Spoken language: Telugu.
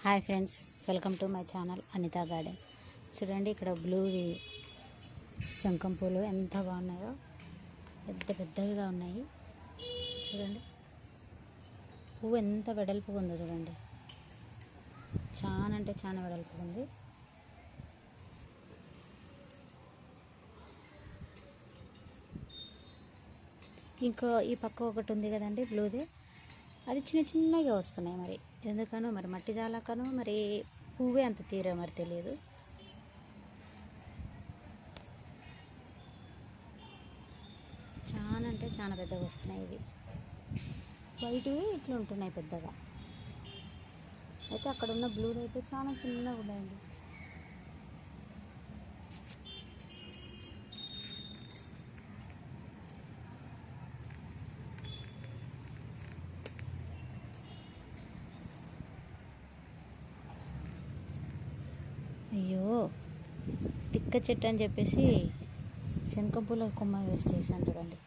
Hi friends, welcome to my channel Anita Garden. చూడండి, ఇక్కడ బ్లూ శంఖం పూలు ఎంత బాగున్నాయో, పెద్ద పెద్దవిగా ఉన్నాయి. చూడండి, పువ్వు ఎంత వెడల్పుగా ఉందో చూడండి. చాలా అంటే చాలా వెడల్పుగా ఉంది. ఇంకో ఈ పక్క ఒకటి ఉంది కదండి బ్లూది, అది చిన్న చిన్నగా వస్తున్నాయి. మరి ఎందుకనో, మరి మట్టి జాలకనో, మరి పువ్వే అంత తీరా మరి తెలియదు. చాలా అంటే చాలా పెద్దగా వస్తున్నాయి. ఇవి వైట్వి ఇట్లా ఉంటున్నాయి పెద్దగా. అయితే అక్కడ ఉన్న బ్లూది అయితే చాలా చిన్నగా ఉన్నాయండి. అయ్యో, తిక్క చెట్టు అని చెప్పేసి శంఖం పూల కొమ్మ వేసి చేశాను చూడండి.